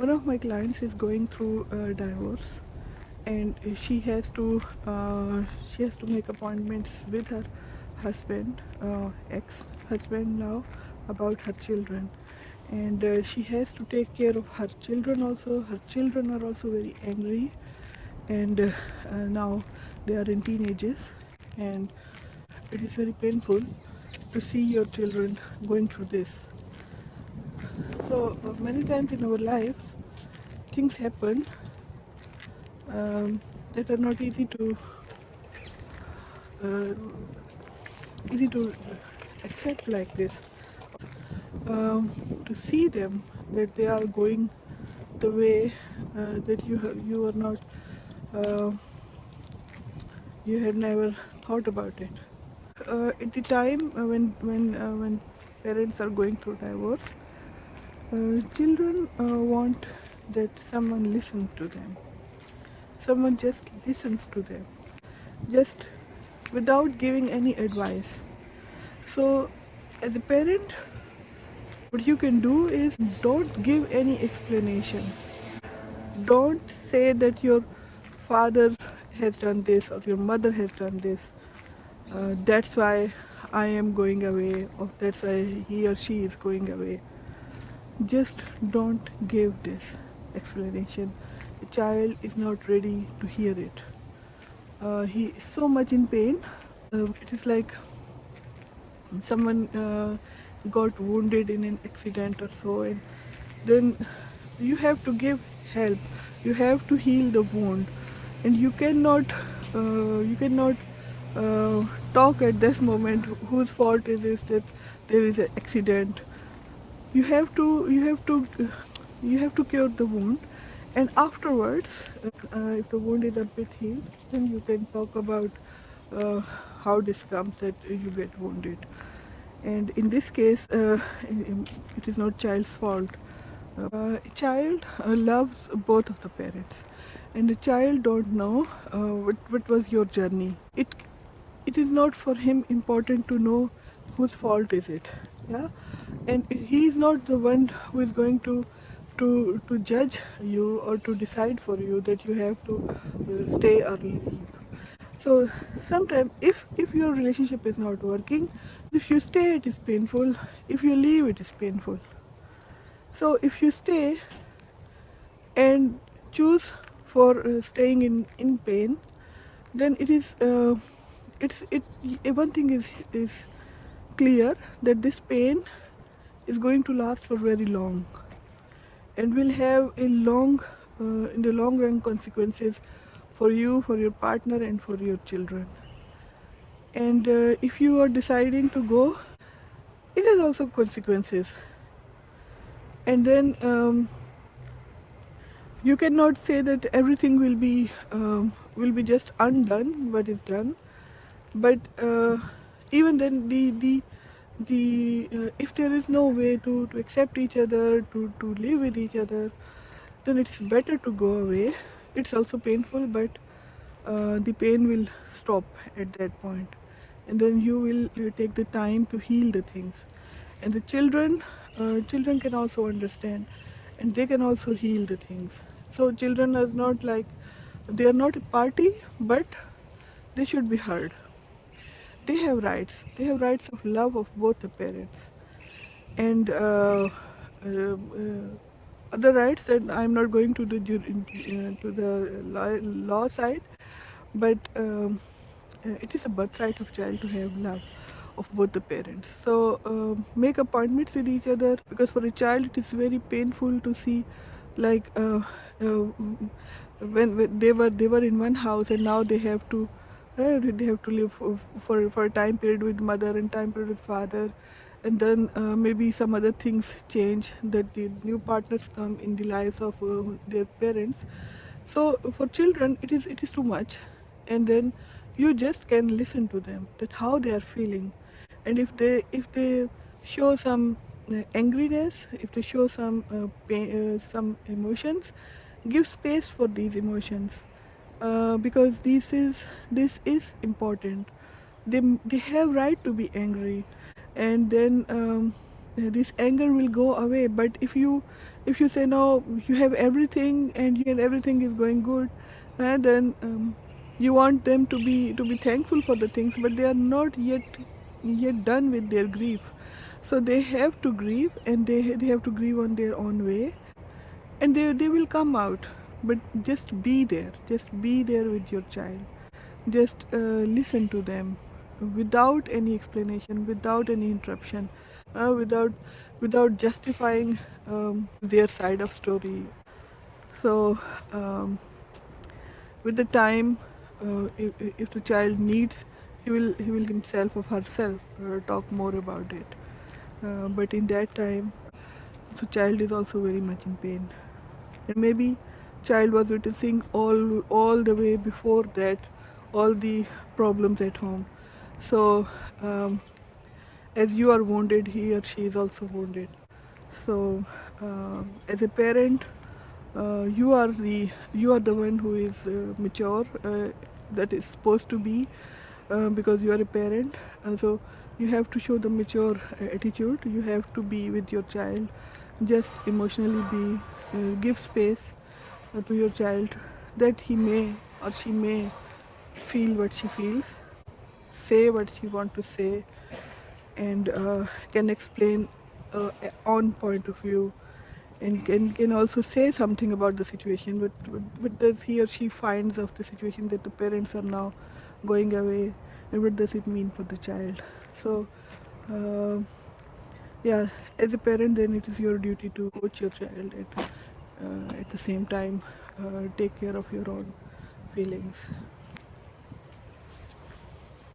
One of my clients is going through a divorce, and she has to make appointments with her husband, ex-husband now, about her children, and she has to take care of her children also. Her children are also very angry, and now they are in teenagers, and it is very painful to see your children going through this. So many times in our lives, things happen that are not uh, easy to accept like this. To see them that they are going the way that you are not, uh, you had never thought about it. At the time when parents are going through divorce, children want that someone listens to them. Someone just listens to them, just without giving any advice. So, as a parent, what you can do is don't give any explanation. Don't say that your father has done this or your mother has done this. That's why I am going away, or that's why he or she is going away. Just don't give this explanation. The child is not ready to hear it. He is so much in pain. It is like someone got wounded in an accident or so, and then you have to give help. You have to heal the wound, and you cannot talk at this moment whose fault is this that there is an accident. You have to cure the wound, and afterwards, if the wound is a bit healed, then you can talk about uh, how this comes that you get wounded. And in this case, it is not child's fault. A child loves both of the parents, and the child don't know what was your journey. It is not for him important to know whose fault is it, yeah, and he is not the one who is going to judge you or to decide for you that you have to stay or leave. So sometimes if your relationship is not working, if you stay it is painful, if you leave it is painful. So if you stay and choose for staying in pain, then it is it's it one thing is clear, that this pain is going to last for very long and will have a long in the long run consequences for you, for your partner, and for your children. And if you are deciding to go, it has also consequences. And then you cannot say that everything will be just undone what is done, but even then if there is no way to accept each other, to live with each other, then it's better to go away. It's also painful, but the pain will stop at that point, and then you will take the time to heal the things. And the children can also understand, and they can also heal the things. So children are not like, they are not a party, but they should be heard. They have rights. They have rights of love of both the parents, and other rights that I'm not going to to the law side, but it is a birthright of child to have love of both the parents. So make appointments with each other, because for a child it is very painful to see, like when they were in one house, and now they have to live for a time period with mother and time period with father, and then maybe some other things change, that the new partners come in the lives of their parents. So for children it is too much, and then you just can listen to them, that how they are feeling, and if they show some angriness, if they show some pain, some emotions, give space for these emotions, because this is important. They have right to be angry, and then this anger will go away. But if you say no, you have everything and everything is going good, then you want them to be thankful for the things, but they are not yet done with their grief. So they have to grieve, and they have to grieve on their own way, and they will come out. But just be there with your child. Just listen to them without any explanation, without any interruption, without justifying their side of story. So with the time, if the child needs, he will himself or herself talk more about it. But in that time, the child is also very much in pain, and maybe child was witnessing all the way before that, all the problems at home. So as you are wounded, he or she is also wounded. So as a parent, you are the one who is mature, that is supposed to be, because you are a parent. So you have to show the mature attitude. You have to be with your child, just emotionally be, give space to your child, that he may or she may feel what she feels, say what she want to say, and can explain on point of view, and can also say something about the situation. But what does he or she finds of the situation, that the parents are now going away, and what does it mean for the child? So yeah, as a parent, then it is your duty to coach your child, at the same time take care of your own feelings.